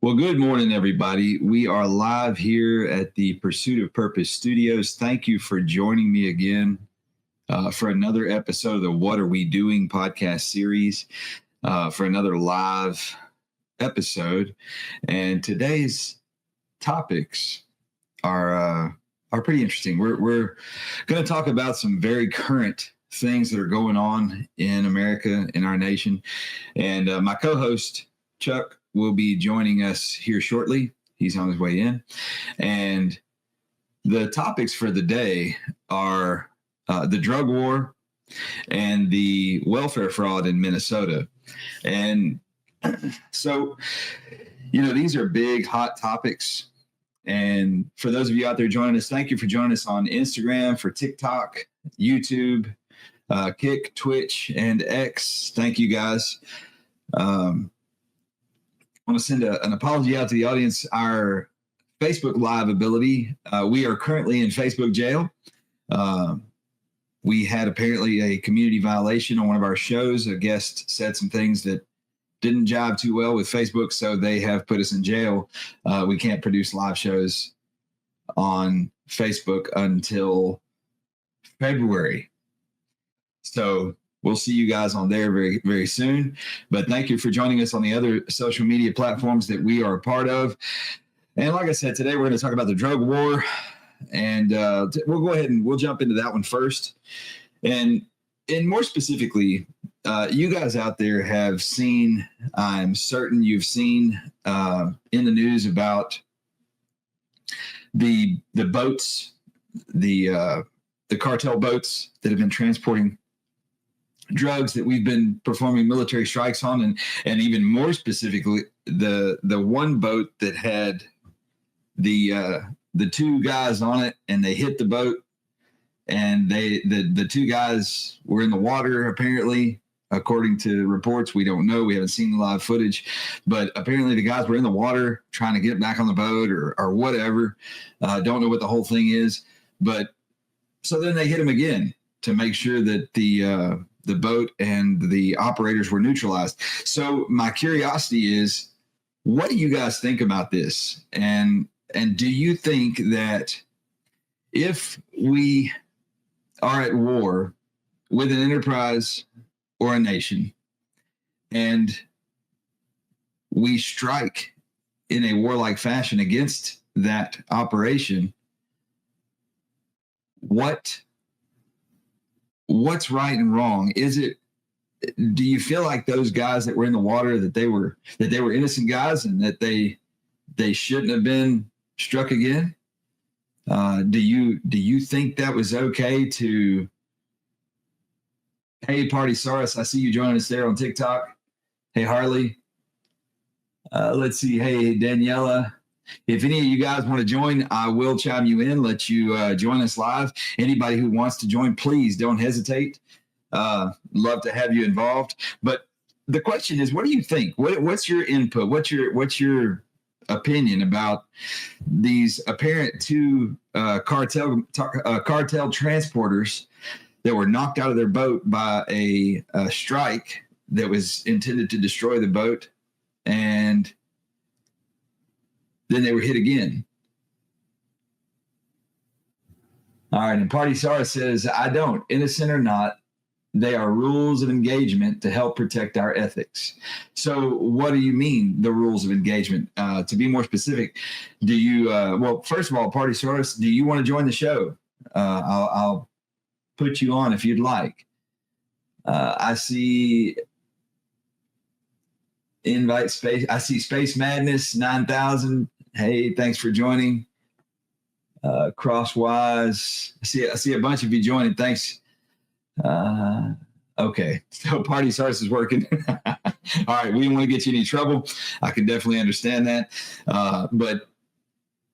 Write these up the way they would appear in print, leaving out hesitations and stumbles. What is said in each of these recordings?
Well, good morning, everybody. We are live here at the Pursuit of Purpose Studios. Thank you for joining me again for another episode of the What Are We Doing podcast series, for another live episode. And today's topics are pretty interesting. We're going to talk about some very current things that are going on in America, in our nation. And my co-host, Chuck, will be joining us here shortly. He's on his way in. And the topics for the day are the drug war and the welfare fraud in Minnesota. And so, these are big, hot topics. And for those of you out there joining us, thank you for joining us on Instagram, for TikTok, YouTube, Kick, Twitch, and X. Thank you, guys. I want to send an apology out to the audience. Our Facebook Live ability, we are currently in Facebook jail. We had apparently a community violation on one of our shows. A guest said some things that didn't jive too well with Facebook, so they have put us in jail. We can't produce live shows on Facebook until February. So we'll see you guys on there very, very soon. But thank you for joining us on the other social media platforms that we are a part of. And like I said, today we're going to talk about the drug war. And we'll go ahead and we'll jump into that one first. And more specifically, you guys out there have seen, I'm certain you've seen in the news about the boats, the cartel boats that have been transporting drugs that we've been performing military strikes on, and even more specifically, the one boat that had the two guys on it, and they hit the boat, and the two guys were in the water, apparently, according to reports. We don't know. We haven't seen the live footage, but apparently the guys were in the water trying to get back on the boat or whatever. Don't know what the whole thing is, but so then they hit him again to make sure that the boat and the operators were neutralized. So my curiosity is, what do you guys think about this? And do you think that if we are at war with an enterprise or a nation and we strike in a warlike fashion against that operation, what's right and wrong? Do you feel like those guys that were in the water, that they were innocent guys and that they shouldn't have been struck again? Do you think that was okay to, hey, Party Saurus, I see you joining us there on TikTok. Hey, Harley. Let's see. Hey, Daniela. If any of you guys want to join, I will chime you in, let you join us live. Anybody who wants to join, please don't hesitate. Love to have you involved. But the question is, what do you think? What's your input? What's your opinion about these apparent two cartel transporters that were knocked out of their boat by a strike that was intended to destroy the boat, and then they were hit again? All right, and Party Sara says, I don't. Innocent or not, they are rules of engagement to help protect our ethics. So what do you mean, the rules of engagement? To be more specific, do you, well, first of all, Party Source, do you want to join the show? I'll put you on if you'd like. I see invite space. I see Space Madness 9000. Hey, thanks for joining. Crosswise. I see a bunch of you joining. Thanks. Okay. So Party Source is working. All right. We don't want to get you in any trouble. I can definitely understand that. But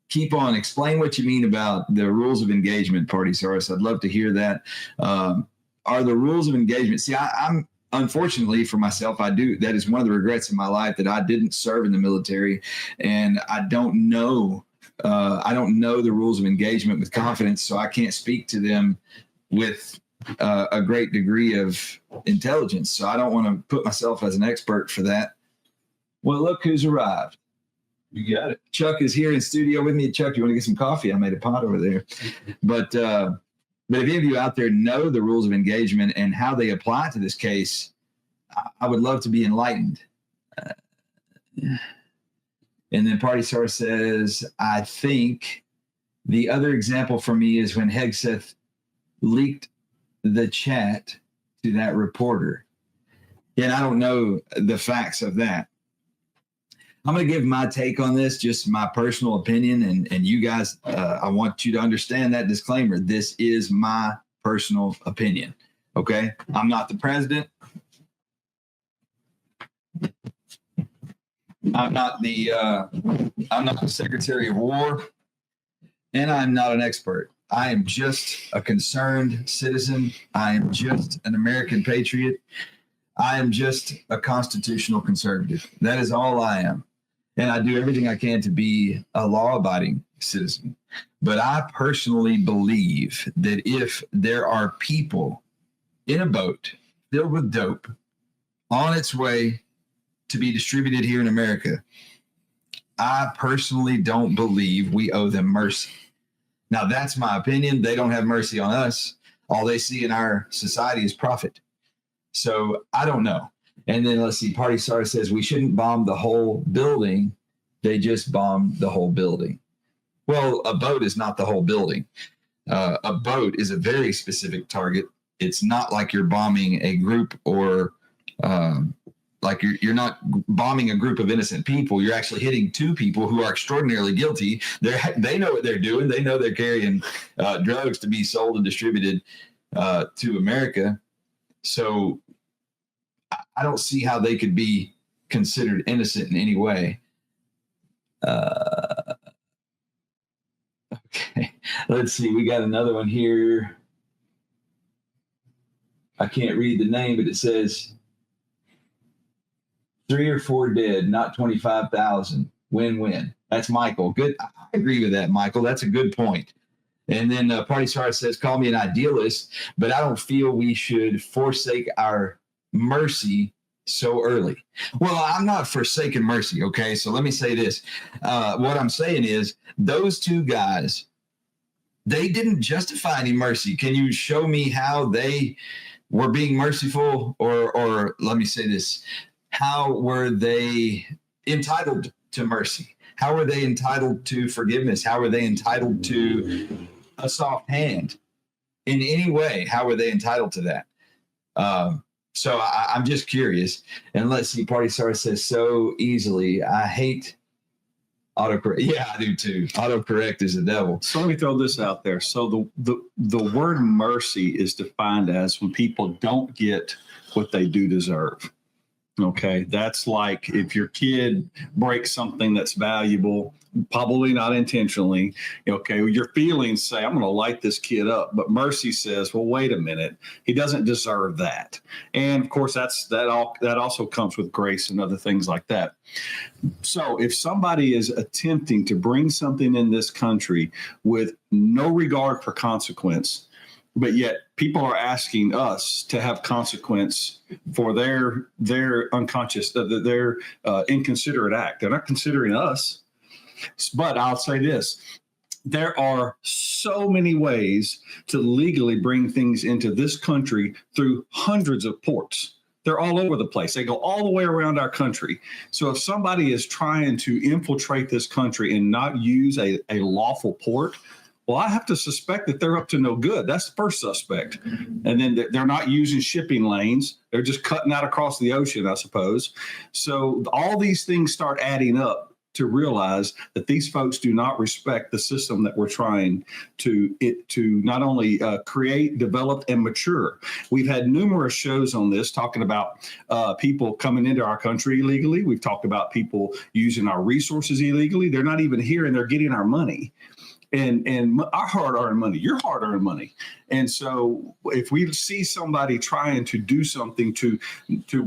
keep on. Explain what you mean about the rules of engagement, Party Source. I'd love to hear that. Are the rules of engagement? See, I'm unfortunately for myself, I do. That is one of the regrets in my life, that I didn't serve in the military, and I don't know the rules of engagement with confidence, so I can't speak to them with a great degree of intelligence. So I don't want to put myself as an expert for that. Well, look who's arrived. You got it. Chuck is here in studio with me. Chuck, you want to get some coffee? I made a pot over there. But if any of you out there know the rules of engagement and how they apply to this case, I would love to be enlightened. And then Party Star says, I think the other example for me is when Hegseth leaked the chat to that reporter. And I don't know the facts of that. I'm going to give my take on this, just my personal opinion. And you guys, I want you to understand that disclaimer. This is my personal opinion. Okay. I'm not the president. I'm not the Secretary of War. And I'm not an expert. I am just a concerned citizen. I am just an American patriot. I am just a constitutional conservative. That is all I am. And I do everything I can to be a law-abiding citizen. But I personally believe that if there are people in a boat filled with dope on its way to be distributed here in America, I personally don't believe we owe them mercy. Now, that's my opinion. They don't have mercy on us. All they see in our society is profit. So I don't know. And then let's see, Party Star says we shouldn't bomb the whole building. They just bombed the whole building. Well, a boat is not the whole building. A boat is a very specific target. It's not like you're bombing a group or like you're not bombing a group of innocent people. You're actually hitting two people who are extraordinarily guilty. They know what they're doing. They know they're carrying drugs to be sold and distributed to America. So I don't see how they could be considered innocent in any way. Okay, let's see. We got another one here. I can't read the name, but it says 3 or 4 dead, not 25,000. Win-win. That's Michael. Good. I agree with that, Michael. That's a good point. And then Party Star says, call me an idealist, but I don't feel we should forsake our mercy so early. Well, I'm not forsaking mercy, okay? So let me say this. What I'm saying is those two guys, they didn't justify any mercy. Can you show me how they were being merciful? Or let me say this. How were they entitled to mercy? How were they entitled to forgiveness? How were they entitled to a soft hand? In any way, how were they entitled to that? So I'm just curious. And let's see, Party Star says so easily. I hate autocorrect. Yeah, I do too. Autocorrect is the devil. So let me throw this out there. So the word mercy is defined as when people don't get what they do deserve. Okay, that's like if your kid breaks something that's valuable, probably not intentionally. Okay, your feelings say, I'm going to light this kid up. But mercy says, well, wait a minute, he doesn't deserve that. And of course, that also comes with grace and other things like that. So if somebody is attempting to bring something in this country with no regard for consequence, but yet people are asking us to have consequence for their unconscious, their inconsiderate act. They're not considering us. But I'll say this. There are so many ways to legally bring things into this country through hundreds of ports. They're all over the place. They go all the way around our country. So if somebody is trying to infiltrate this country and not use a lawful port, well, I have to suspect that they're up to no good. That's the first suspect. And then they're not using shipping lanes. They're just cutting out across the ocean, I suppose. So all these things start adding up to realize that these folks do not respect the system that we're trying to not only create, develop, and mature. We've had numerous shows on this talking about people coming into our country illegally. We've talked about people using our resources illegally. They're not even here, and they're getting our money. And our hard-earned money, your hard-earned money. And so if we see somebody trying to do something to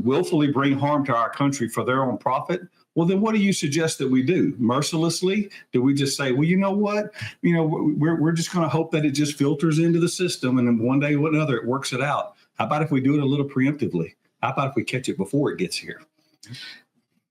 willfully bring harm to our country for their own profit, well, then what do you suggest that we do? Mercilessly? Do we just say, well, you know what? We're just going to hope that it just filters into the system, and then one day or another it works it out. How about if we do it a little preemptively? How about if we catch it before it gets here?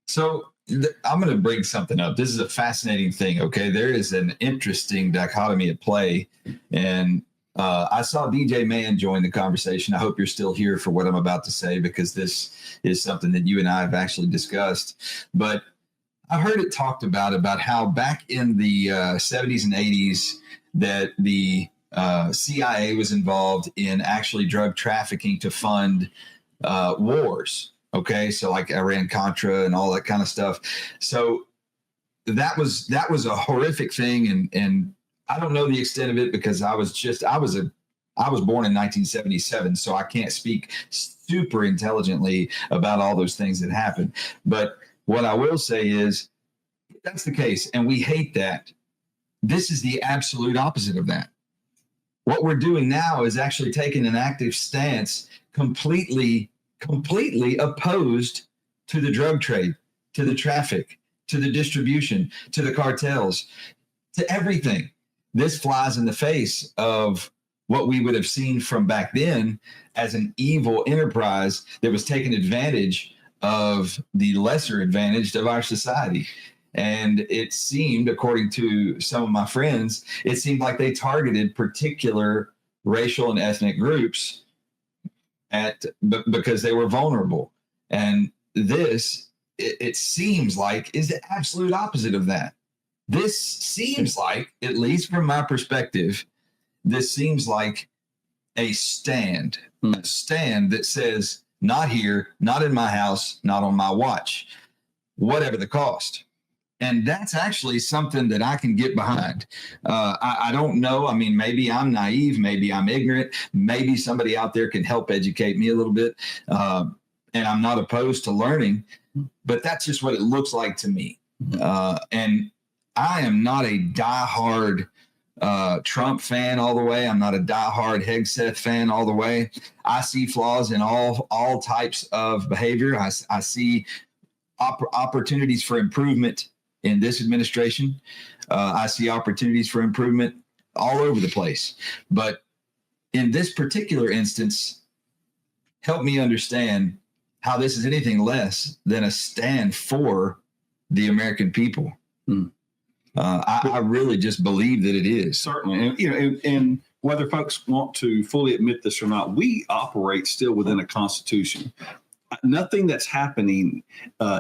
So I'm going to bring something up. This is a fascinating thing. Okay. There is an interesting dichotomy at play. And I saw DJ Mann join the conversation. I hope you're still here for what I'm about to say, because this is something that you and I have actually discussed. But I heard it talked about how back in the 70s and 80s that the CIA was involved in actually drug trafficking to fund wars. Okay, so like Iran-Contra and all that kind of stuff. So that was a horrific thing, and I don't know the extent of it because I was born in 1977, so I can't speak super intelligently about all those things that happened. But what I will say is, if that's the case, and we hate that, this is the absolute opposite of that. What we're doing now is actually taking an active stance, completely opposed to the drug trade, to the traffic, to the distribution, to the cartels, to everything. This flies in the face of what we would have seen from back then as an evil enterprise that was taking advantage of the lesser advantaged of our society. And it seemed, according to some of my friends, it seemed like they targeted particular racial and ethnic groups because they were vulnerable. And this, it seems like, is the absolute opposite of that. This seems like, at least from my perspective, this seems like a stand that says, not here, not in my house, not on my watch, whatever the cost. And that's actually something that I can get behind. I don't know. I mean, maybe I'm naive. Maybe I'm ignorant. Maybe somebody out there can help educate me a little bit. And I'm not opposed to learning, but that's just what it looks like to me. And I am not a diehard Trump fan all the way. I'm not a diehard Hegseth fan all the way. I see flaws in all types of behavior. I see opportunities for improvement in this administration. I see opportunities for improvement all over the place. But in this particular instance, help me understand how this is anything less than a stand for the American people. I really just believe that it is. Certainly. And, and whether folks want to fully admit this or not, we operate still within a constitution. Nothing that's happening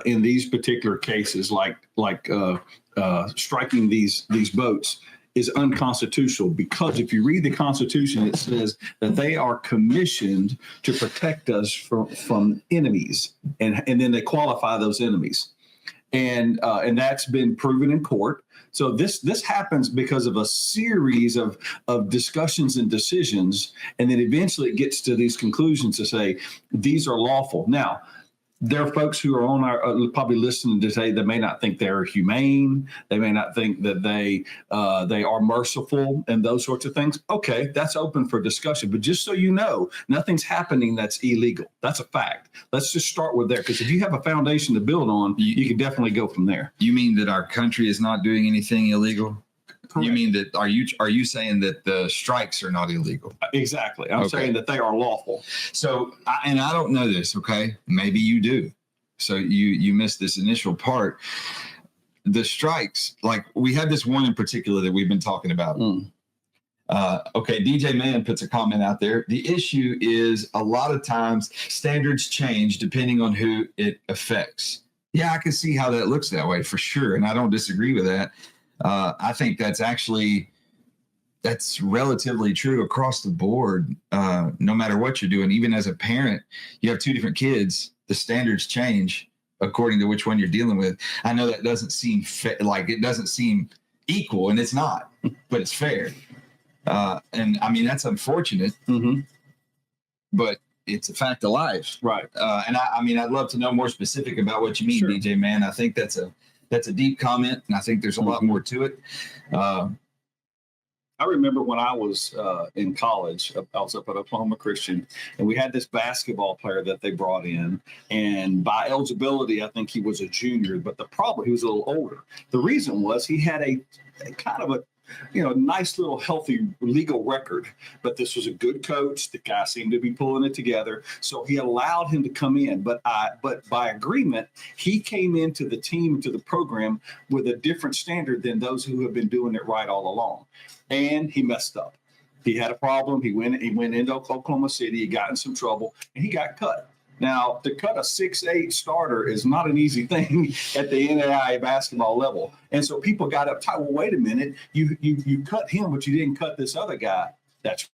in these particular cases, like striking these boats, is unconstitutional, because if you read the Constitution, it says that they are commissioned to protect us from enemies, and then they qualify those enemies, and that's been proven in court. So this happens because of a series of discussions and decisions, and then eventually it gets to these conclusions to say these are lawful. Now, there are folks who are on our probably listening today that may not think they're humane. They may not think that they are merciful and those sorts of things. Okay, that's open for discussion. But just so you know, nothing's happening that's illegal. That's a fact. Let's just start with there, because if you have a foundation to build on, you can definitely go from there. You mean that our country is not doing anything illegal? Correct. You mean that are you saying that the strikes are not illegal? Exactly. I'm saying that they are lawful. So, I don't know this. Okay, maybe you do. So you missed this initial part. The strikes, like we have this one in particular that we've been talking about. Okay, DJ Mann puts a comment out there. The issue is a lot of times standards change depending on who it affects. Yeah, I can see how that looks that way for sure, and I don't disagree with that. I think that's relatively true across the board. No matter what you're doing, even as a parent, you have two different kids. The standards change according to which one you're dealing with. I know that doesn't seem like it doesn't seem equal, and it's not, but it's fair. And I mean, that's unfortunate, but it's a fact of life. Right. And I mean, I'd love to know more specific about what you mean, Sure. DJ Mann. I think that's a deep comment, and I think there's a lot more to it. I remember when I was in college, I was up at Oklahoma Christian, and we had this basketball player that they brought in. And by eligibility, I think he was a junior, but the problem, he was a little older. The reason was he had a kind of nice little healthy legal record, but this was a good coach. The guy seemed to be pulling it together. So he allowed him to come in. But by agreement, he came into the team, to the program with a different standard than those who have been doing it right all along. And he messed up. He had a problem. He went into Oklahoma City. He got in some trouble and he got cut. Now, to cut a 6'8" starter is not an easy thing at the NAIA basketball level. And so people got uptight. Well, wait a minute. You cut him, but you didn't cut this other guy. That's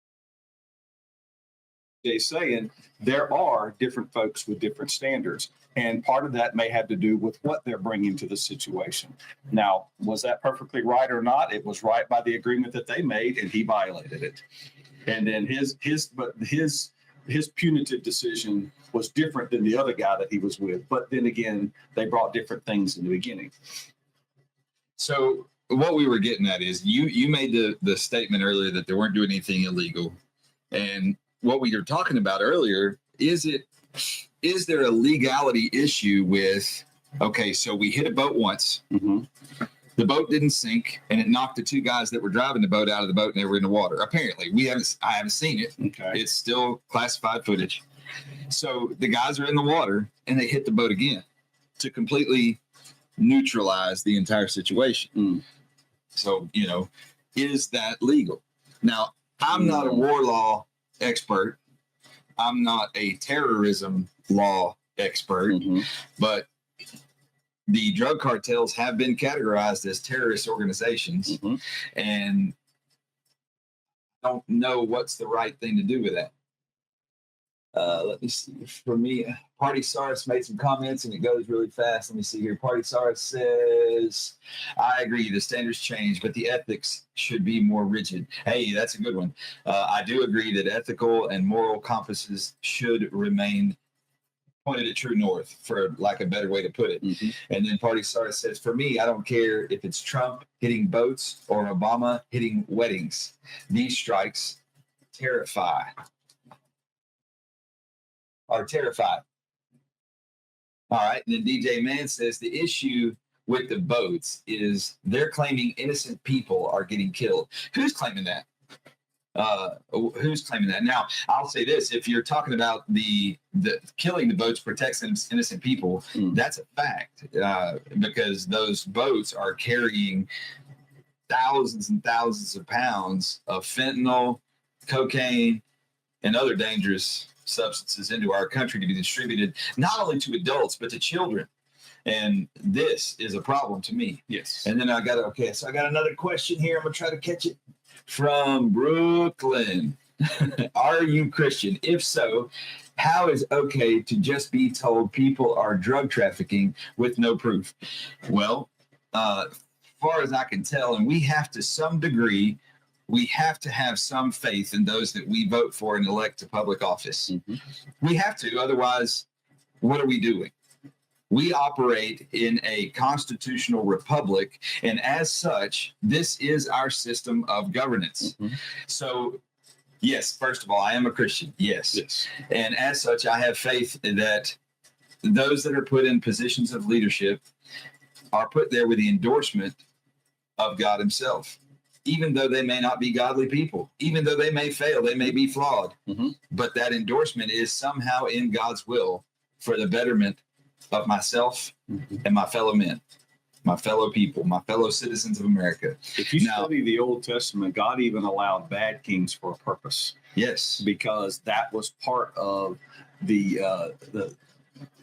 they saying there are different folks with different standards. And part of that may have to do with what they're bringing to the situation. Now, was that perfectly right or not? It was right by the agreement that they made, and he violated it. And then his punitive decision was different than the other guy that he was with. But then again, they brought different things in the beginning. So what we were getting at is you made the statement earlier that they weren't doing anything illegal. And what we were talking about earlier, is there a legality issue with, okay, so we hit a boat once. Mm-hmm. The boat didn't sink, and it knocked the two guys that were driving the boat out of the boat, and they were in the water. Apparently, I haven't seen it. Okay. It's still classified footage. So the guys are in the water, and they hit the boat again to completely neutralize the entire situation. Mm. So, is that legal? Now, I'm not a war law expert. I'm not a terrorism law expert, mm-hmm. but the drug cartels have been categorized as terrorist organizations, mm-hmm. and I don't know what's the right thing to do with that. Let me see. For me, Party Sars made some comments, and it goes really fast. Let me see here. Party Sars says, I agree, the standards change, but the ethics should be more rigid. Hey, that's a good one. I do agree that ethical and moral compasses should remain pointed at true north, for lack of a better way to put it. Mm-hmm. And then Party Sars says, for me, I don't care if it's Trump hitting boats or Obama hitting weddings. These strikes are terrified. All right. And then DJ Mann says the issue with the boats is they're claiming innocent people are getting killed. Who's claiming that? Who's claiming that? Now, I'll say this. If you're talking about the killing the boats protects innocent people, that's a fact, because those boats are carrying thousands and thousands of pounds of fentanyl, cocaine, and other dangerous substances into our country to be distributed not only to adults but to children, and this is a problem to me. Yes. And then I got another question here. I'm gonna try to catch it from Brooklyn. Are you Christian? If so, how is okay to just be told people are drug trafficking with no proof? Well, as far as I can tell, and we have to some degree, we have to have some faith in those that we vote for and elect to public office. Mm-hmm. We have to. Otherwise, what are we doing? We operate in a constitutional republic, and as such, this is our system of governance. Mm-hmm. So, yes, first of all, I am a Christian. Yes. And as such, I have faith that those that are put in positions of leadership are put there with the endorsement of God himself. Even though they may not be godly people, even though they may fail, they may be flawed, mm-hmm. but that endorsement is somehow in God's will for the betterment of myself, mm-hmm. and my fellow men, my fellow people, my fellow citizens of America. If you study the Old Testament, God even allowed bad kings for a purpose. Yes, because that was part of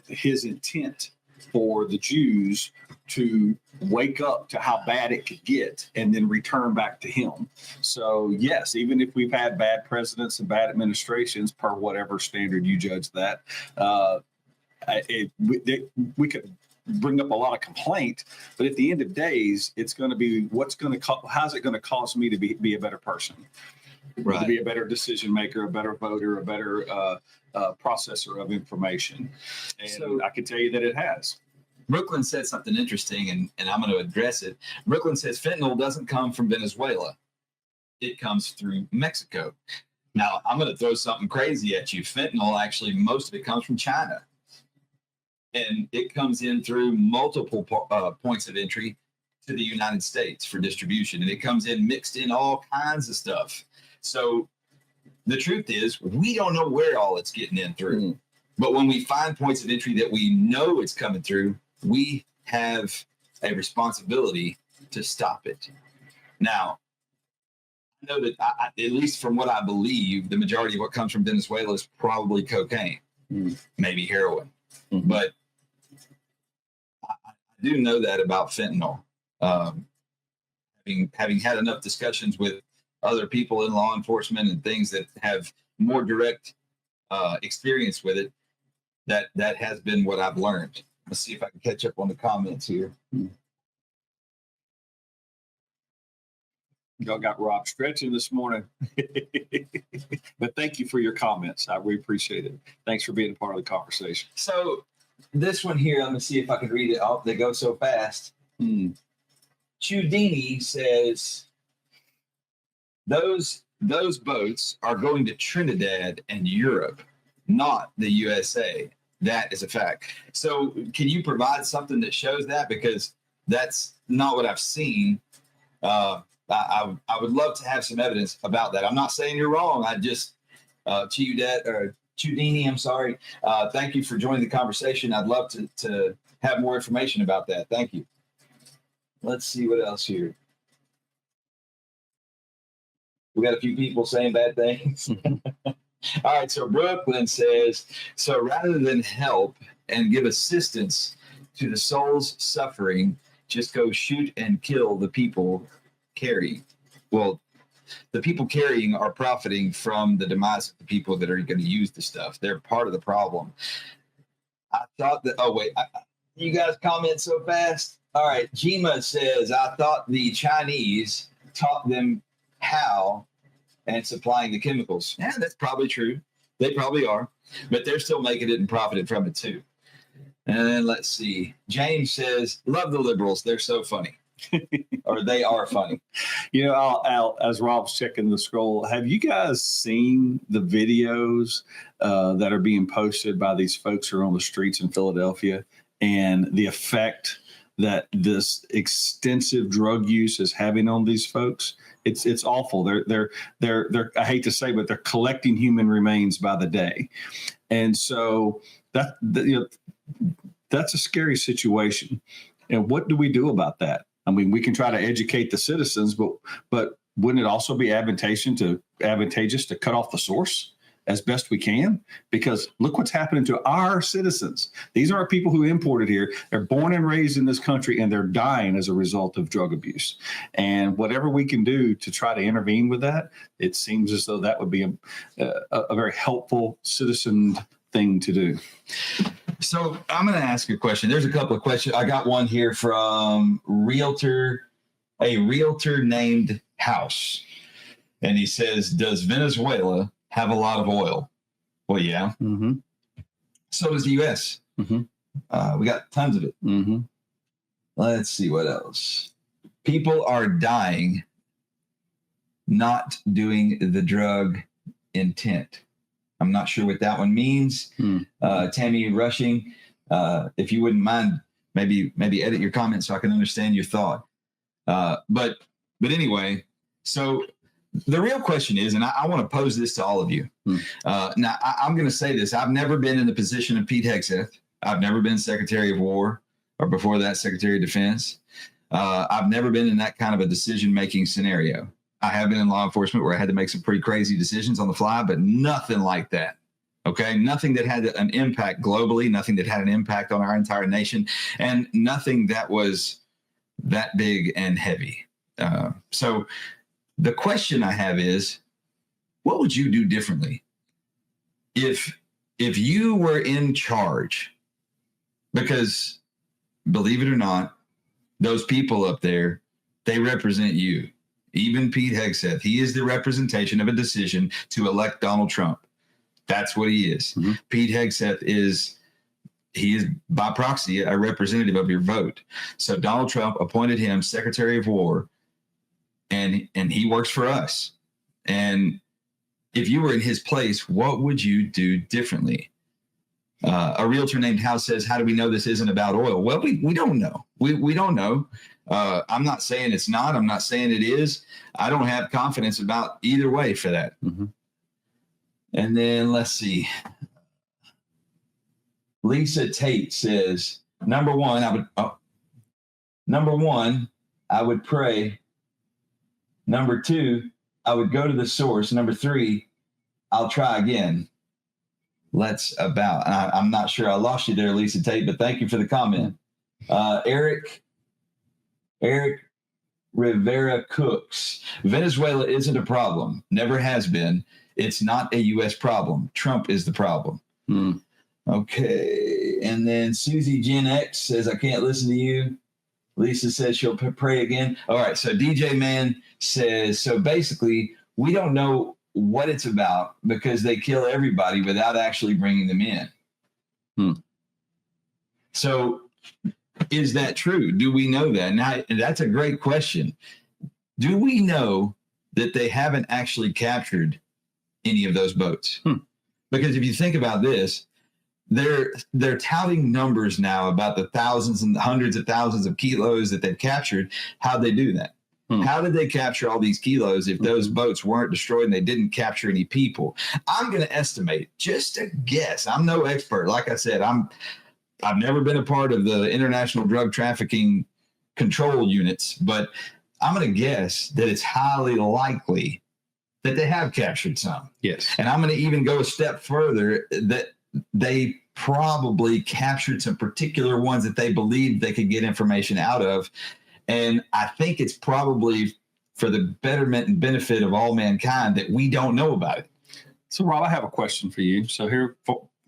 his intent for the Jews to wake up to how bad it could get and then return back to him. So yes, even if we've had bad presidents and bad administrations, per whatever standard you judge that, we could bring up a lot of complaint, but at the end of days, it's going to be how's it going to cause me to be a better person, right? To be a better decision maker, a better voter, a better processor of information. And so, I can tell you that it has. Brooklyn said something interesting, and I'm going to address it. Brooklyn says fentanyl doesn't come from Venezuela. It comes through Mexico. Now, I'm going to throw something crazy at you. Fentanyl, actually, most of it comes from China. And it comes in through multiple points of entry to the United States for distribution, and it comes in mixed in all kinds of stuff. So the truth is, we don't know where all it's getting in through. Mm. But when we find points of entry that we know it's coming through, we have a responsibility to stop it. Now, I know that, at least from what I believe, the majority of what comes from Venezuela is probably cocaine, maybe heroin. Mm-hmm. But I do know that about fentanyl. Having had enough discussions with other people in law enforcement and things that have more direct experience with it, that has been what I've learned. Let's see if I can catch up on the comments here. Y'all got Rob stretching this morning. But thank you for your comments. I really appreciate it. Thanks for being a part of the conversation. So this one here, let me see if I can read it. Oh, they go so fast. Chudini says, those boats are going to Trinidad and Europe, not the USA. That is a fact. So can you provide something that shows that? Because that's not what I've seen. I would love to have some evidence about that. I'm not saying you're wrong. I just, Chudini, I'm sorry. Thank you for joining the conversation. I'd love to have more information about that. Thank you. Let's see what else here. We got a few people saying bad things. All right, so Brooklyn says, so rather than help and give assistance to the souls suffering, just go shoot and kill the people carrying. Well, the people carrying are profiting from the demise of the people that are going to use the stuff. They're part of the problem. I thought that, you guys comment so fast. All right, Jima says, I thought the Chinese taught them how and supplying the chemicals. Yeah, that's probably true. They probably are, but they're still making it and profiting from it too. And then let's see. James says, love the liberals. They're so funny. Or they are funny. You know, Al, as Rob's checking the scroll, have you guys seen the videos that are being posted by these folks who are on the streets in Philadelphia and the effect that this extensive drug use is having on these folks? It's awful. They're I hate to say, but they're collecting human remains by the day, and so that's a scary situation. And what do we do about that? I mean, we can try to educate the citizens, but wouldn't it also be advantageous to cut off the source as best we can? Because look what's happening to our citizens. These are people who imported here. They're born and raised in this country, and they're dying as a result of drug abuse. And whatever we can do to try to intervene with that, it seems as though that would be a very helpful citizen thing to do. So I'm going to ask you a question. There's a couple of questions. I got one here from a realtor named House. And he says, does Venezuela have a lot of oil? Well, yeah. Mm-hmm. So does the U.S. Mm-hmm. We got tons of it. Mm-hmm. Let's see what else. People are dying, not doing the drug intent. I'm not sure what that one means. Tammy Rushing, if you wouldn't mind, maybe edit your comment so I can understand your thought. But anyway, so the real question is, and I want to pose this to all of you. Now, I'm going to say this. I've never been in the position of Pete Hegseth. I've never been Secretary of War, or before that, Secretary of Defense. I've never been in that kind of a decision-making scenario. I have been in law enforcement where I had to make some pretty crazy decisions on the fly, but nothing like that. Okay. Nothing that had an impact globally, nothing that had an impact on our entire nation, and nothing that was that big and heavy. So the question I have is, what would you do differently if you were in charge? Because believe it or not, those people up there, they represent you. Even Pete Hegseth, he is the representation of a decision to elect Donald Trump. That's what he is. Mm-hmm. Pete Hegseth is by proxy a representative of your vote. So Donald Trump appointed him Secretary of War, and he works for us. And if you were in his place, what would you do differently? A realtor named House says, how do we know this isn't about oil? Well, we don't know. We don't know. I'm not saying it's not. I'm not saying it is. I don't have confidence about either way for that. Mm-hmm. And then let's see. Lisa Tate says, number one, I would pray. Number two, I would go to the source. Number three, I'll try again. I'm not sure I lost you there, Lisa Tate, but thank you for the comment. Eric Rivera Cooks. Venezuela isn't a problem. Never has been. It's not a U.S. problem. Trump is the problem. Okay. And then Susie Gen X says, I can't listen to you. Lisa says she'll pray again. All right. So DJ Man says, so basically, we don't know what it's about because they kill everybody without actually bringing them in. So is that true? Do we know that? Now, that's a great question. Do we know that they haven't actually captured any of those boats? Because if you think about this, they're touting numbers now about the thousands and hundreds of thousands of kilos that they've captured. How'd they do that? How did they capture all these kilos if those boats weren't destroyed and they didn't capture any people? I'm going to estimate, just a guess. I'm no expert. Like I said, I've never been a part of the international drug trafficking control units, but I'm going to guess that it's highly likely that they have captured some. Yes. And I'm going to even go a step further that they probably captured some particular ones that they believed they could get information out of. And I think it's probably for the betterment and benefit of all mankind that we don't know about it. So, Rob, I have a question for you. So here,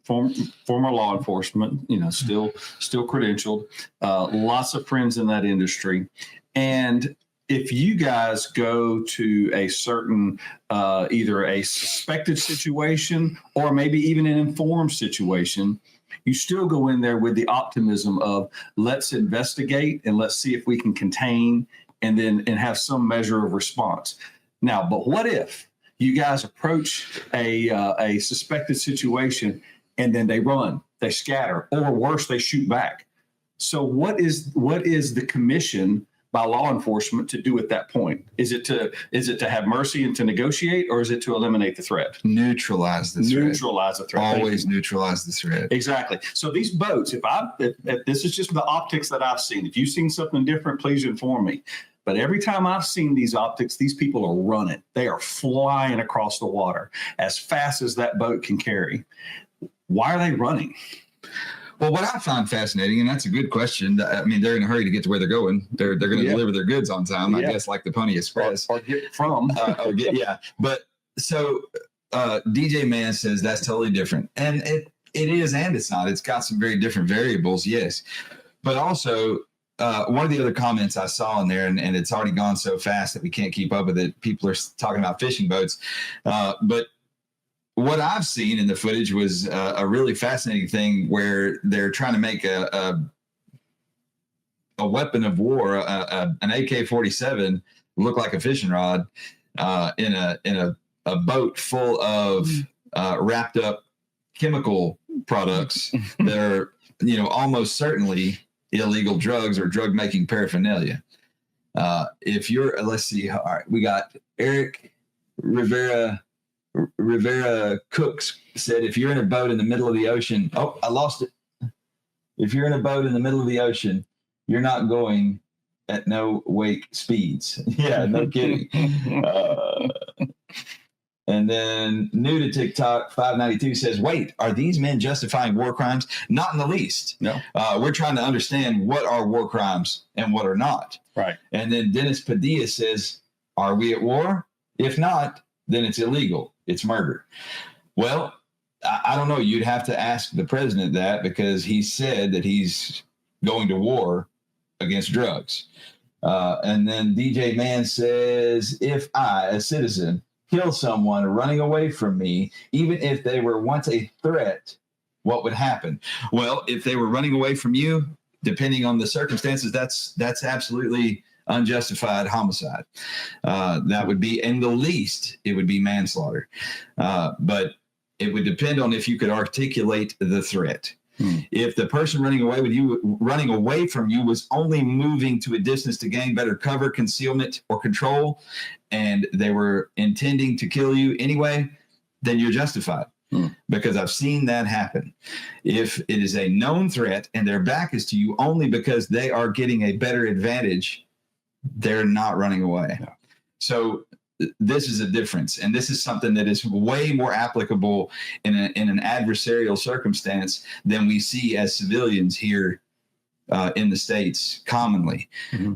former law enforcement, still credentialed, lots of friends in that industry. And if you guys go to a certain, either a suspected situation or maybe even an informed situation, you still go in there with the optimism of let's investigate and let's see if we can contain and have some measure of response. Now, but what if you guys approach a suspected situation and then they run, they scatter, or worse, they shoot back? So what is the commission by law enforcement to do at that point? Is it to have mercy and to negotiate, or is it to eliminate the threat? Neutralize the threat. Neutralize the threat. Always neutralize the threat. Exactly. So these boats, if this is just the optics that I've seen. If you've seen something different, please inform me. But every time I've seen these optics, these people are running. They are flying across the water as fast as that boat can carry. Why are they running? Well, what I find fascinating, and that's a good question. I mean, they're in a hurry to get to where they're going. They're going to deliver their goods on time, I guess, like the Pony Express. Or get from. But so DJ Man says that's totally different. And it is and it's not. It's got some very different variables, yes. But also, one of the other comments I saw in there, and it's already gone so fast that we can't keep up with it. People are talking about fishing boats. But what I've seen in the footage was a really fascinating thing where they're trying to make a weapon of war, an AK-47, look like a fishing rod in a boat full of wrapped up chemical products that are, almost certainly illegal drugs or drug making paraphernalia. Let's see. All right, we got Eric Rivera Cooks said, if you're in a boat in the middle of the ocean, I lost it. If you're in a boat in the middle of the ocean, you're not going at no wake speeds. Yeah, no kidding. And then new to TikTok 592 says, wait, are these men justifying war crimes? Not in the least. No. We're trying to understand what are war crimes and what are not. Right. And then Dennis Padilla says, are we at war? If not, then it's illegal. It's murder. Well, I don't know. You'd have to ask the president that, because he said that he's going to war against drugs. And then DJ Man says, if I, a citizen, kill someone running away from me, even if they were once a threat, what would happen? Well, if they were running away from you, depending on the circumstances, that's absolutely unjustified homicide. That would be, in the least, it would be manslaughter. But It would depend on if you could articulate the threat. If the person running away from you was only moving to a distance to gain better cover, concealment, or control, and they were intending to kill you anyway, then you're justified. Because I've seen that happen. If it is a known threat and their back is to you only because they are getting a better advantage, they're not running away. No. So this is a difference. And this is something that is way more applicable in an adversarial circumstance than we see as civilians here in the States commonly.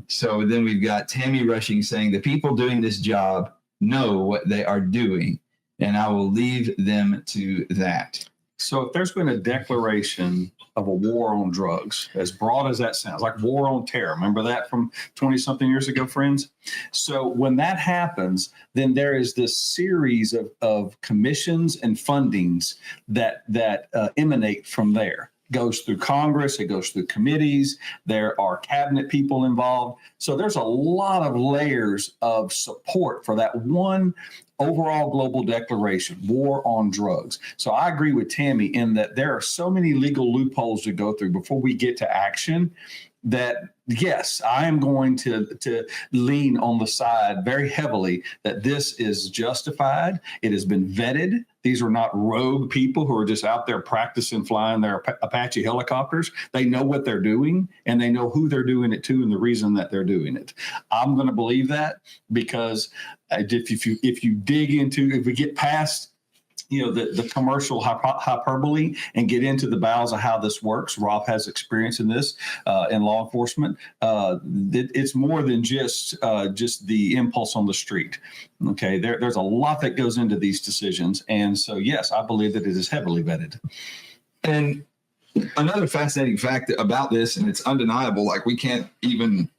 So then we've got Tammy Rushing saying the people doing this job know what they are doing, and I will leave them to that. So if there's been a declaration of a war on drugs, as broad as that sounds, like war on terror, remember that from 20-something years ago, friends? So when that happens, then there is this series of commissions and fundings that emanate from there. Goes through Congress, it goes through committees, there are cabinet people involved. So there's a lot of layers of support for that one overall global declaration, war on drugs. So I agree with Tammy in that there are so many legal loopholes to go through before we get to action that, yes, I am going to lean on the side very heavily that this is justified. It has been vetted. These are not rogue people who are just out there practicing flying their Apache helicopters. We know what they're doing, and they know who they're doing it to and the reason that they're doing it. I'm going to believe that because if you dig into, if we get past the commercial hyperbole and get into the bowels of how this works. Rob has experience in this in law enforcement. It's more than just the impulse on the street. Okay, there's a lot that goes into these decisions, and so yes, I believe that it is heavily vetted. And another fascinating fact about this, and it's undeniable. Like we can't even.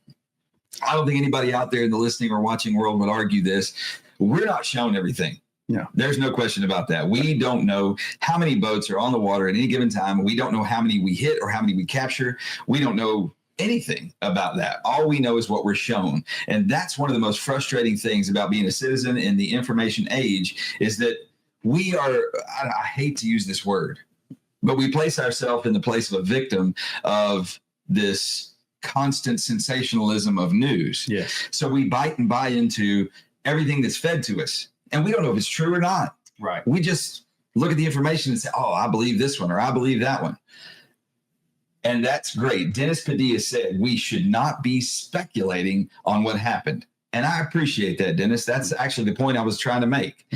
I don't think anybody out there in the listening or watching world would argue this. We're not shown everything. Yeah, there's no question about that. We don't know how many boats are on the water at any given time. We don't know how many we hit or how many we capture. We don't know anything about that. All we know is what we're shown. And that's one of the most frustrating things about being a citizen in the information age is that we are, I hate to use this word, but we place ourselves in the place of a victim of this constant sensationalism of news. Yes. So we bite and buy into everything that's fed to us. And we don't know if it's true or not. Right. We just look at the information and say, oh, I believe this one or I believe that one. And that's great. Dennis Padilla said we should not be speculating on what happened. And I appreciate that, Dennis. That's actually the point I was trying to make.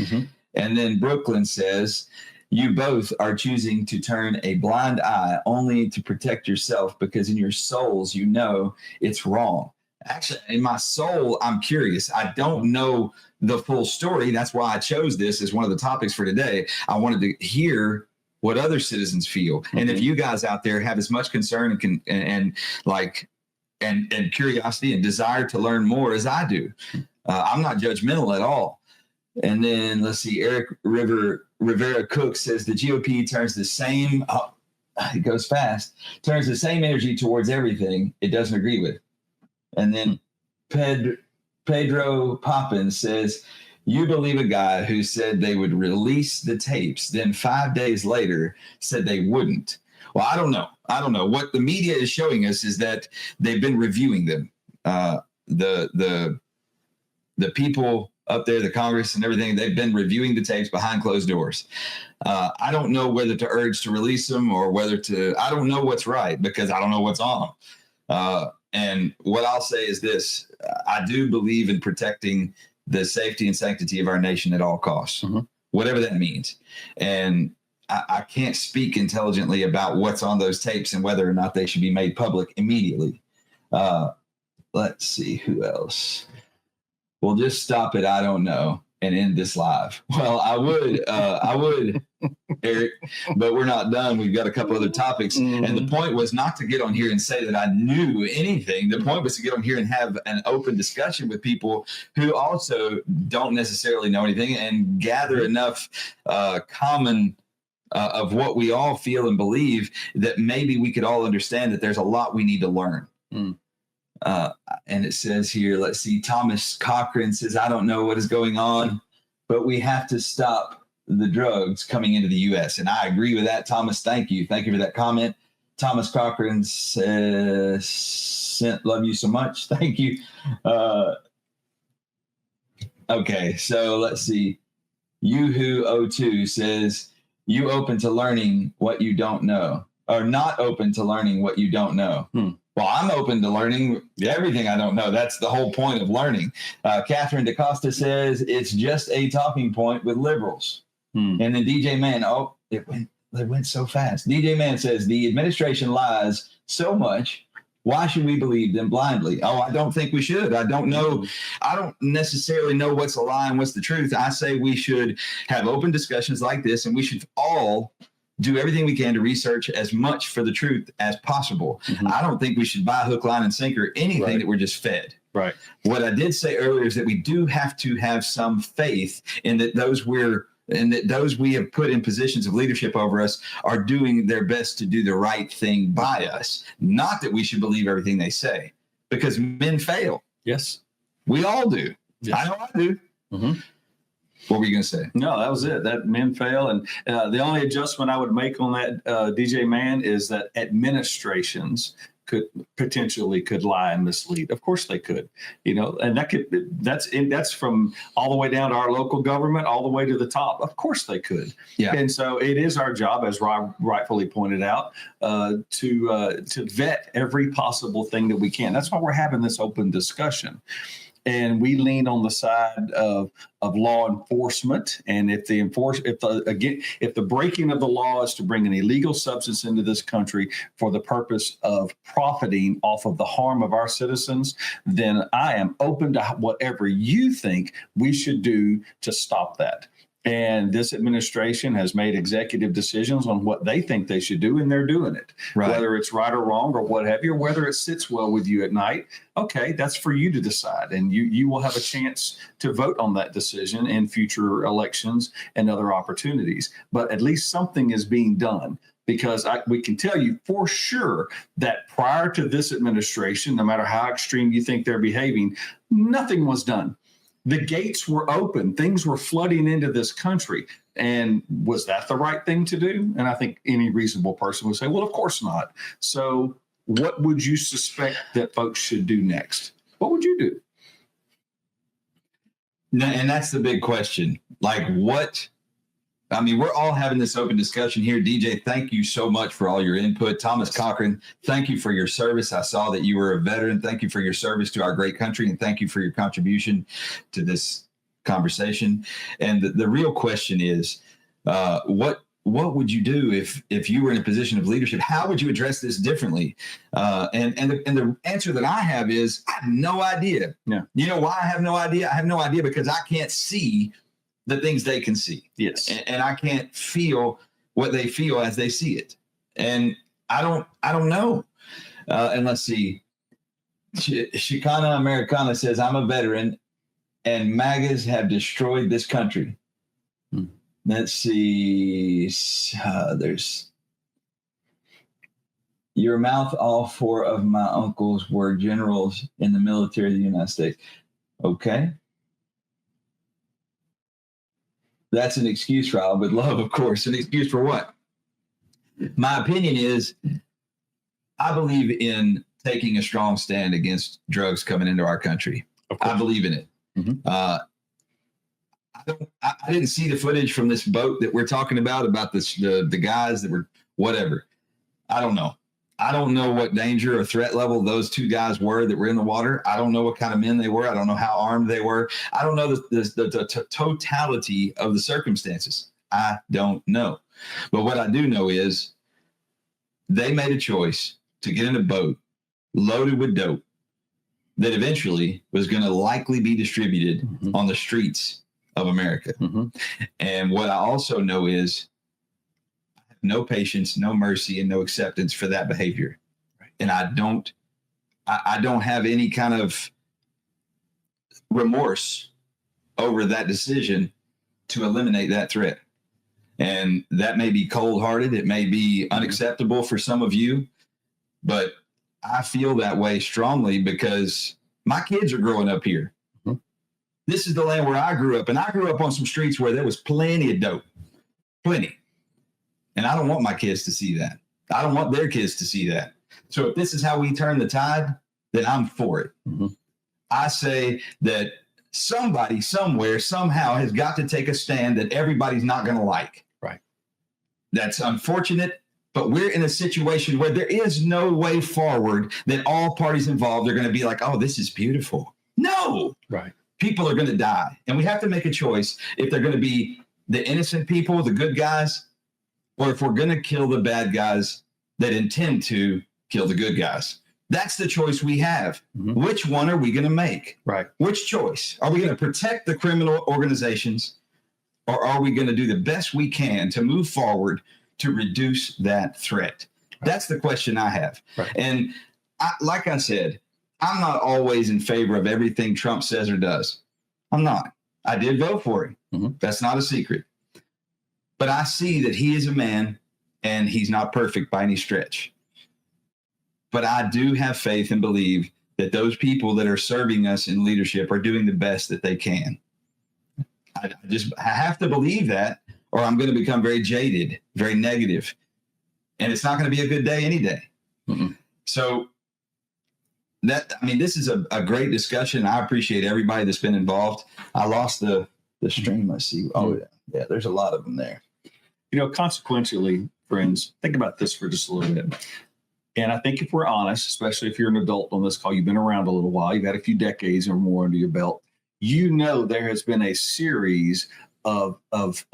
And then Brooklyn says, you both are choosing to turn a blind eye only to protect yourself because in your souls, you know it's wrong. Actually, in my soul, I'm curious. I don't know the full story. That's why I chose this as one of the topics for today. I wanted to hear what other citizens feel. And if you guys out there have as much concern and curiosity and desire to learn more as I do, I'm not judgmental at all. And then let's see, Eric Rivera Cook says the GOP turns the same, it goes fast, turns the same energy towards everything it doesn't agree with. And then Pedro Poppins says, you believe a guy who said they would release the tapes, then 5 days later said they wouldn't. Well, I don't know. What the media is showing us is that they've been reviewing them. The people up there, the Congress and everything, they've been reviewing the tapes behind closed doors. I don't know whether to urge to release them or I don't know what's right because I don't know what's on them. And what I'll say is this, I do believe in protecting the safety and sanctity of our nation at all costs, whatever that means. And I can't speak intelligently about what's on those tapes and whether or not they should be made public immediately. Let's see who else. We'll just stop it. I don't know. And end this live. Well, I would, Eric, but we're not done. We've got a couple other topics. And the point was not to get on here and say that I knew anything. The point was to get on here and have an open discussion with people who also don't necessarily know anything and gather enough common of what we all feel and believe that maybe we could all understand that there's a lot we need to learn. And it says here, let's see, Thomas Cochran says, I don't know what is going on, but we have to stop the drugs coming into the U.S. And I agree with that, Thomas. Thank you. Thank you for that comment. Thomas Cochran says, love you so much. Thank you. Okay, so let's see. Yoo-hoo02 says, you open to learning what you don't know, or not open to learning what you don't know. Well, I'm open to learning everything I don't know. That's the whole point of learning. Catherine DaCosta says, it's just a talking point with liberals. And then DJ Man, it went so fast. DJ Man says, the administration lies so much. Why should we believe them blindly? Oh, I don't think we should. I don't know. I don't necessarily know what's a lie and what's the truth. I say we should have open discussions like this, and we should all do everything we can to research as much for the truth as possible. I don't think we should buy hook, line, and sinker anything that we're just fed. Right. What I did say earlier is that we do have to have some faith in that those we have put in positions of leadership over us are doing their best to do the right thing by us. Not that we should believe everything they say, because men fail. Yes. We all do. Yes. I know I do. What were you going to say? No, that was it. That men fail. And the only adjustment I would make on that, DJ Man, is that administrations could lie and mislead. Of course they could, and that's from all the way down to our local government, all the way to the top. Of course they could. Yeah. And so it is our job, as Rob rightfully pointed out, to vet every possible thing that we can. That's why we're having this open discussion. And we lean on the side of law enforcement. And if the breaking of the law is to bring an illegal substance into this country for the purpose of profiting off of the harm of our citizens, then I am open to whatever you think we should do to stop that. And this administration has made executive decisions on what they think they should do, and they're doing it. Right. Whether it's right or wrong or what have you, or whether it sits well with you at night, okay, that's for you to decide. And you will have a chance to vote on that decision in future elections and other opportunities. But at least something is being done. Because we can tell you for sure that prior to this administration, no matter how extreme you think they're behaving, nothing was done. The gates were open. Things were flooding into this country. And was that the right thing to do? And I think any reasonable person would say, well, of course not. So what would you suspect that folks should do next? What would you do? And that's the big question. We're all having this open discussion here. DJ, thank you so much for all your input. Thomas Cochran, thank you for your service. I saw that you were a veteran. Thank you for your service to our great country, and thank you for your contribution to this conversation. And the real question is, what would you do if you were in a position of leadership? How would you address this differently? And the answer that I have is, I have no idea. Yeah. You know why I have no idea? I have no idea because I can't see the things they can see. Yes. And I can't feel what they feel as they see it. And I don't know. And let's see. Chicana Americana says, I'm a veteran and MAGAs have destroyed this country. Let's see. There's your mouth. All four of my uncles were generals in the military of the United States. Okay. That's an excuse, Rob, with love, of course. An excuse for what? My opinion is, I believe in taking a strong stand against drugs coming into our country. I believe in it. I didn't see the footage from this boat that we're talking about the guys that were whatever. I don't know. I don't know what danger or threat level those two guys were that were in the water. I don't know what kind of men they were. I don't know how armed they were. I don't know the totality of the circumstances. I don't know. But what I do know is they made a choice to get in a boat loaded with dope that eventually was going to likely be distributed on the streets of America. And what I also know is no patience, no mercy, and no acceptance for that behavior. And I don't have any kind of remorse over that decision to eliminate that threat. And that may be cold-hearted. It may be unacceptable for some of you, but I feel that way strongly because my kids are growing up here. This is the land where I grew up, and I grew up on some streets where there was plenty of dope. Plenty. And I don't want my kids to see that. I don't want their kids to see that. So if this is how we turn the tide, then I'm for it. Mm-hmm. I say that somebody somewhere somehow has got to take a stand that everybody's not going to like. Right. That's unfortunate, but we're in a situation where there is no way forward that all parties involved are going to be like, oh, this is beautiful. No. Right. People are going to die. And we have to make a choice if they're going to be the innocent people, the good guys, or if we're going to kill the bad guys that intend to kill the good guys. That's the choice we have. Mm-hmm. Which one are we going to make? Right. Which choice? Are we going to protect the criminal organizations, or are we going to do the best we can to move forward to reduce that threat? Right. That's the question I have. Right. And like I said, I'm not always in favor of everything Trump says or does. I'm not. I did vote for him. Mm-hmm. That's not a secret. But I see that he is a man and he's not perfect by any stretch. But I do have faith and believe that those people that are serving us in leadership are doing the best that they can. I have to believe that, or I'm going to become very jaded, very negative. And it's not going to be a good day any day. Mm-hmm. So this is a great discussion. I appreciate everybody that's been involved. I lost the stream. Let's see. Oh, yeah, there's a lot of them there. Consequentially, friends, think about this for just a little bit. And I think if we're honest, especially if you're an adult on this call, you've been around a little while, you've had a few decades or more under your belt, there has been a series of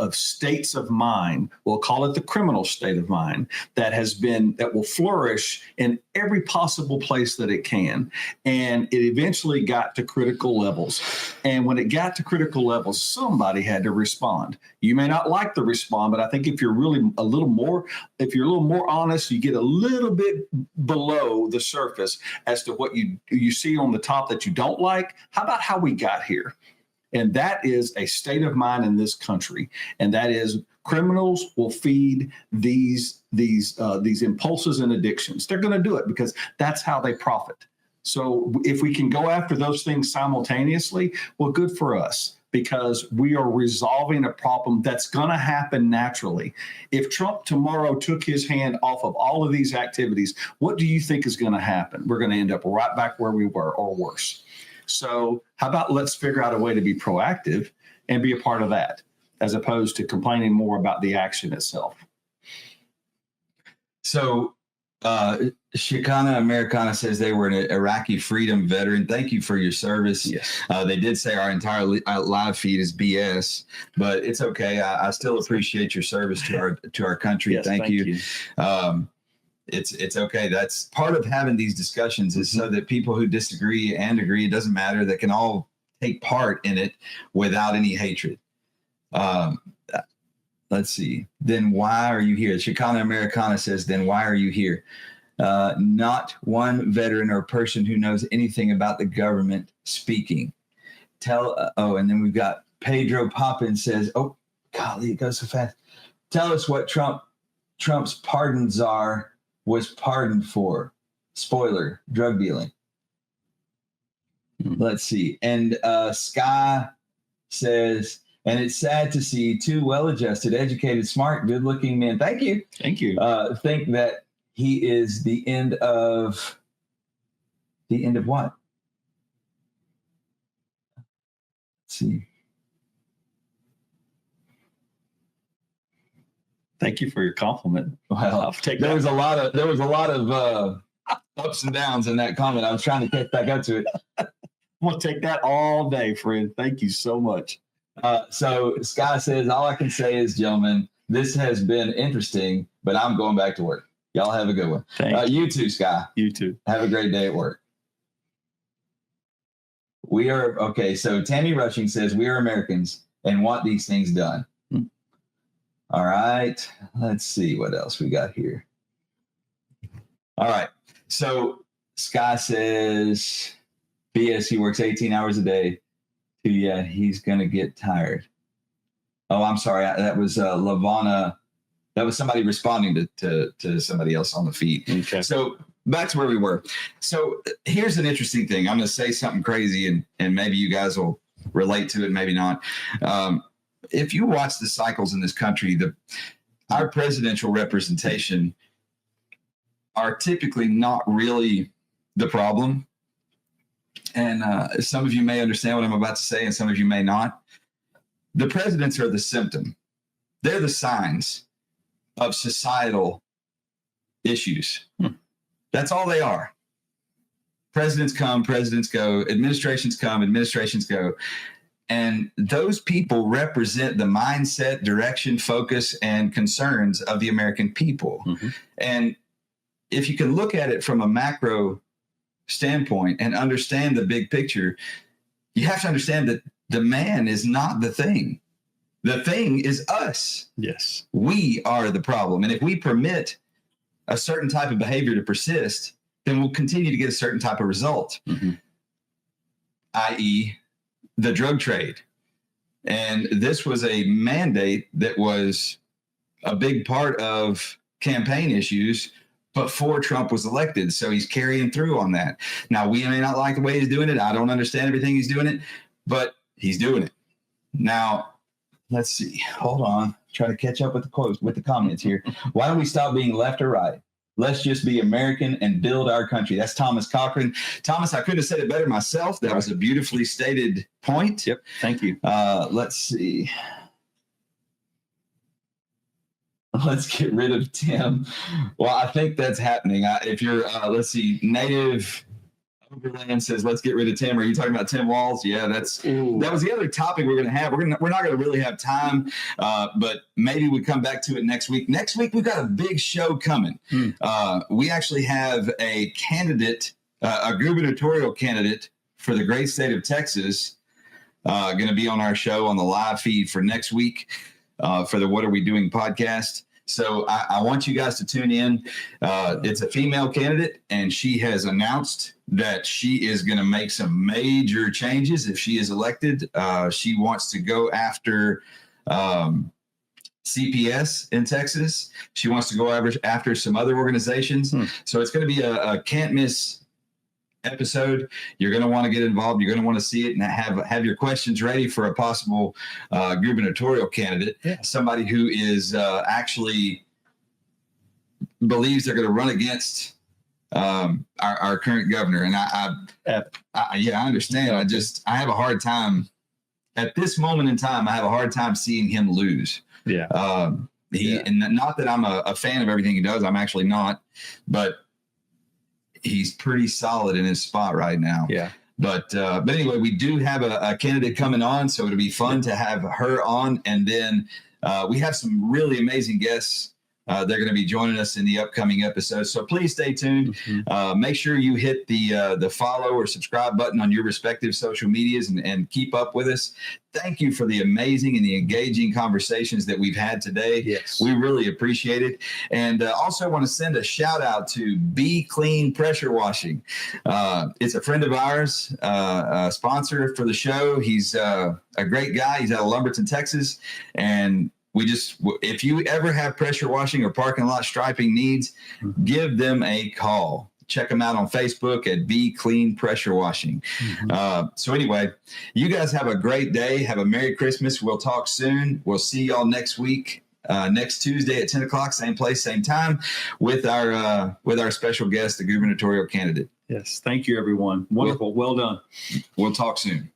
states of mind, we'll call it the criminal state of mind, that will flourish in every possible place that it can. And it eventually got to critical levels. And when it got to critical levels, somebody had to respond. You may not like the response, but I think if you're really a little more honest, you get a little bit below the surface as to what you see on the top that you don't like. How about how we got here? And that is a state of mind in this country. And that is criminals will feed these impulses and addictions. They're going to do it because that's how they profit. So if we can go after those things simultaneously, well, good for us, because we are resolving a problem that's going to happen naturally. If Trump tomorrow took his hand off of all of these activities, what do you think is going to happen? We're going to end up right back where we were, or worse. So how about let's figure out a way to be proactive and be a part of that, as opposed to complaining more about the action itself. So Shikana Americana says they were an Iraqi freedom veteran. Thank you for your service. Yes. They did say our entire live feed is BS, but it's okay. I still appreciate your service to our country. Yes, thank you. It's okay. That's part of having these discussions, is so that people who disagree and agree, it doesn't matter, they can all take part in it without any hatred. Let's see. Then why are you here? Chicana Americana says, then why are you here? Not one veteran or person who knows anything about the government speaking. And then we've got Pedro Poppins says, oh, golly, it goes so fast. Tell us what Trump's pardon czar was pardoned for. Spoiler, drug dealing. Let's see. And Sky says, and it's sad to see two well-adjusted, educated, smart, good-looking men. Thank you. Thank you. Think that he is the end of what? Let's see. Thank you for your compliment. Well, I'll take there that. was a lot of ups and downs in that comment. I was trying to catch back up to it. I'm gonna take that all day, friend. Thank you so much. So Sky says, all I can say is, gentlemen, this has been interesting, but I'm going back to work. Y'all have a good one. You too, Sky. You too. Have a great day at work. We are okay. So Tammy Rushing says, we are Americans and want these things done. All right. Let's see what else we got here. All right. So Sky says, BS, he works 18 hours a day. Yeah, he's going to get tired. Oh, I'm sorry. That was Lavana. That was somebody responding to somebody else on the feed. Okay. So back to where we were. So here's an interesting thing. I'm going to say something crazy, and maybe you guys will relate to it, maybe not. if you watch the cycles in this country, our presidential representation are typically not really the problem. And some of you may understand what I'm about to say, and some of you may not. The presidents are the symptom. They're the signs of societal issues. That's all they are. Presidents come, presidents go, administrations come, administrations go. And those people represent the mindset, direction, focus, and concerns of the American people. And if you can look at it from a macro standpoint and understand the big picture, you have to understand that the man is not the thing. The thing is us. Yes. We are the problem. And if we permit a certain type of behavior to persist, then we'll continue to get a certain type of result, i.e., the drug trade. And this was a mandate that was a big part of campaign issues before Trump was elected. So he's carrying through on that. Now, we may not like the way he's doing it. I don't understand everything he's doing it, but he's doing it. Now, let's see. Hold on. Try to catch up with the quotes, with the comments here. Why don't we stop being left or right? Let's just be American and build our country. That's Thomas Cochran. Thomas, I couldn't have said it better myself. That was a beautifully stated point. Yep. Thank you. Let's see. Let's get rid of Tim. Well, I think that's happening. If you're, let's see, Native Overland says, let's get rid of Tim. Are you talking about Tim Walz? Yeah, that was the other topic we're going to have. We're not going to really have time, but maybe we come back to it next week. Next week, we've got a big show coming. We actually have a candidate, a gubernatorial candidate for the great state of Texas, going to be on our show on the live feed for next week for the What Are We Doing podcast. So I want you guys to tune in. It's a female candidate, and she has announced that she is going to make some major changes if she is elected. She wants to go after CPS in Texas. She wants to go after some other organizations. So it's going to be a can't miss episode. You're going to want to get involved. You're going to want to see it and have your questions ready for a possible gubernatorial candidate. Somebody who is actually believes they're going to run against our current governor. And I understand. I have a hard time at this moment in time. I have a hard time seeing him lose. And not that I'm a fan of everything he does. I'm actually not, but he's pretty solid in his spot right now. But anyway, we do have a candidate coming on, so it'll be fun to have her on. And then we have some really amazing guests. They're going to be joining us in the upcoming episodes. So please stay tuned. Make sure you hit the follow or subscribe button on your respective social medias and keep up with us. Thank you for the amazing and the engaging conversations that we've had today. Yes. We really appreciate it. And also want to send a shout out to Be Clean Pressure Washing. It's a friend of ours, a sponsor for the show. He's a great guy. He's out of Lumberton, Texas. And if you ever have pressure washing or parking lot striping needs, give them a call. Check them out on Facebook at Be Clean Pressure Washing. So anyway, you guys have a great day. Have a Merry Christmas. We'll talk soon. We'll see y'all next week, next Tuesday at 10 o'clock, same place, same time, with our special guest, the gubernatorial candidate. Yes. Thank you, everyone. Wonderful. Well done. We'll talk soon.